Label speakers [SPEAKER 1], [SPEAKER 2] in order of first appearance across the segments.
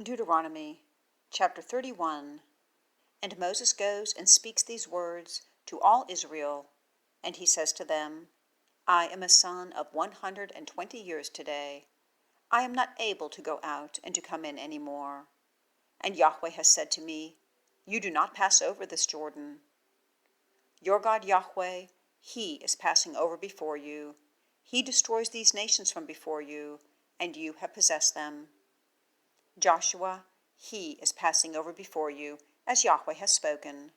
[SPEAKER 1] Deuteronomy chapter 31. And Moses goes and speaks these words to all Israel, and he says to them, I am a son of 120 years today. I am not able to go out and to come in any more. And Yahweh has said to me, You do not pass over this Jordan. Your God Yahweh, He is passing over before you. He destroys these nations from before you, and you have possessed them. Joshua, He is passing over before you, as Yahweh has spoken.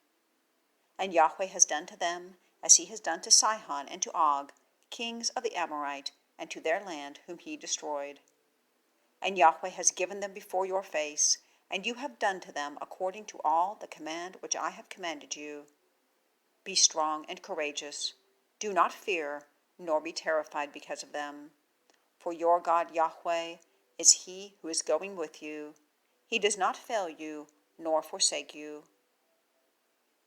[SPEAKER 1] And Yahweh has done to them as He has done to Sihon and to Og, kings of the Amorite, and to their land whom He destroyed. And Yahweh has given them before your face, and you have done to them according to all the command which I have commanded you. Be strong and courageous. Do not fear, nor be terrified because of them. For your God Yahweh is He who is going with you. He does not fail you, nor forsake you.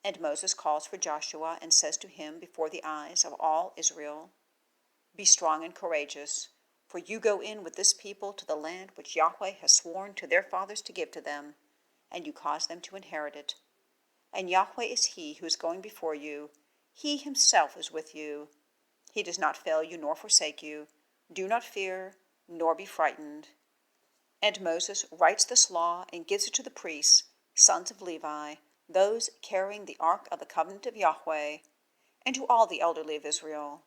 [SPEAKER 1] And Moses calls for Joshua and says to him before the eyes of all Israel, Be strong and courageous, for you go in with this people to the land which Yahweh has sworn to their fathers to give to them, and you cause them to inherit it. And Yahweh is He who is going before you. He Himself is with you. He does not fail you nor forsake you. Do not fear, nor be frightened. And Moses writes this law and gives it to the priests, sons of Levi, those carrying the ark of the covenant of Yahweh, and to all the elderly of Israel.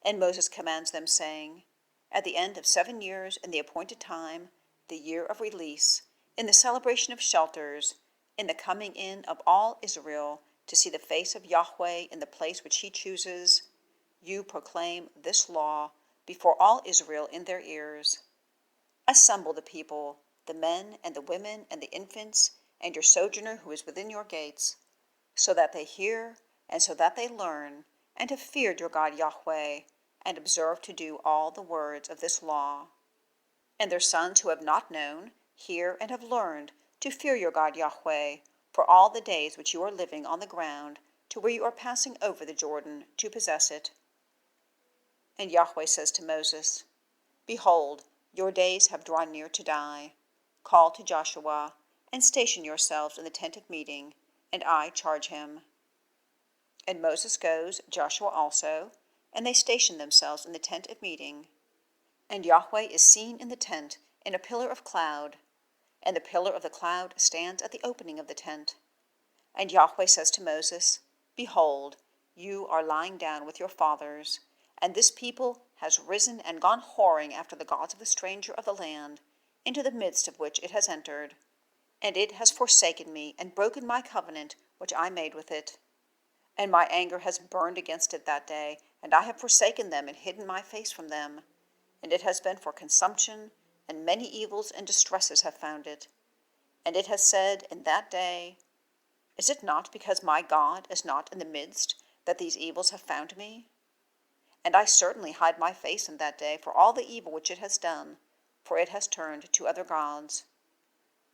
[SPEAKER 1] And Moses commands them, saying, At the end of 7 years in the appointed time, the year of release, in the celebration of shelters, in the coming in of all Israel to see the face of Yahweh in the place which He chooses, you proclaim this law before all Israel in their ears. Assemble the people, the men and the women and the infants, and your sojourner who is within your gates, so that they hear and so that they learn, and have feared your God Yahweh, and observe to do all the words of this law. And their sons who have not known, hear and have learned to fear your God Yahweh, for all the days which you are living on the ground, to where you are passing over the Jordan to possess it. And Yahweh says to Moses, Behold, your days have drawn near to die. Call to Joshua, and station yourselves in the tent of meeting, and I charge him. And Moses goes, Joshua also, and they station themselves in the tent of meeting. And Yahweh is seen in the tent in a pillar of cloud, and the pillar of the cloud stands at the opening of the tent. And Yahweh says to Moses, Behold, you are lying down with your fathers, and this people has risen and gone whoring after the gods of the stranger of the land, into the midst of which it has entered. And it has forsaken me and broken my covenant which I made with it. And my anger has burned against it that day, and I have forsaken them and hidden my face from them. And it has been for consumption, and many evils and distresses have found it. And it has said in that day, Is it not because my God is not in the midst that these evils have found me? And I certainly hide my face in that day for all the evil which it has done, for it has turned to other gods.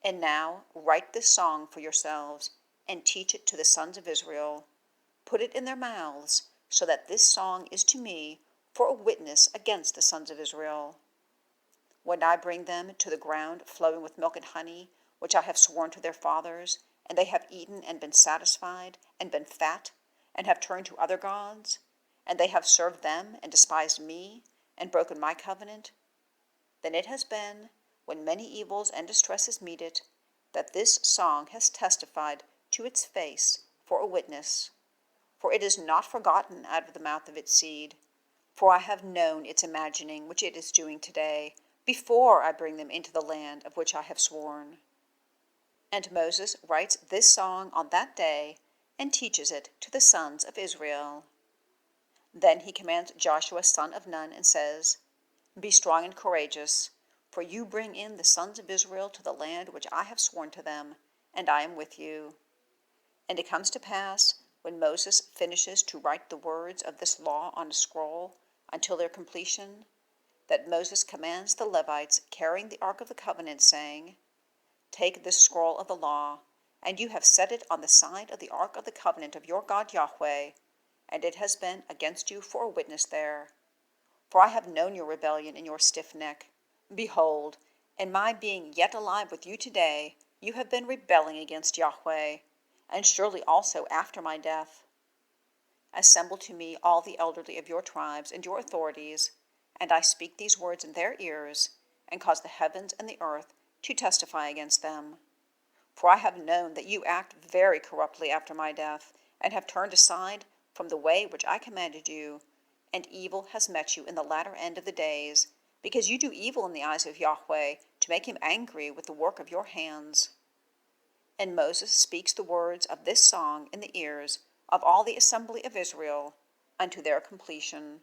[SPEAKER 1] And now write this song for yourselves, and teach it to the sons of Israel. Put it in their mouths, so that this song is to me for a witness against the sons of Israel. When I bring them to the ground flowing with milk and honey, which I have sworn to their fathers, and they have eaten and been satisfied, and been fat, and have turned to other gods, and they have served them and despised me, and broken my covenant, then it has been, when many evils and distresses meet it, that this song has testified to its face for a witness. For it is not forgotten out of the mouth of its seed. For I have known its imagining which it is doing today, before I bring them into the land of which I have sworn. And Moses writes this song on that day, and teaches it to the sons of Israel. Then he commands Joshua son of Nun, and says, Be strong and courageous, for you bring in the sons of Israel to the land which I have sworn to them, and I am with you. And it comes to pass, when Moses finishes to write the words of this law on a scroll until their completion, that Moses commands the Levites carrying the ark of the covenant, saying, Take this scroll of the law, and you have set it on the side of the ark of the covenant of your God Yahweh, and it has been against you for a witness there. For I have known your rebellion and your stiff neck. Behold, In my being yet alive with you today, you have been rebelling against Yahweh, and surely also after my death. Assemble to me all the elderly of your tribes and your authorities, and I speak these words in their ears, and cause the heavens and the earth to testify against them. For I have known that you act very corruptly after my death, and have turned aside from the way which I commanded you, and evil has met you in the latter end of the days, because you do evil in the eyes of Yahweh, to make him angry with the work of your hands. And Moses speaks the words of this song in the ears of all the assembly of Israel unto their completion.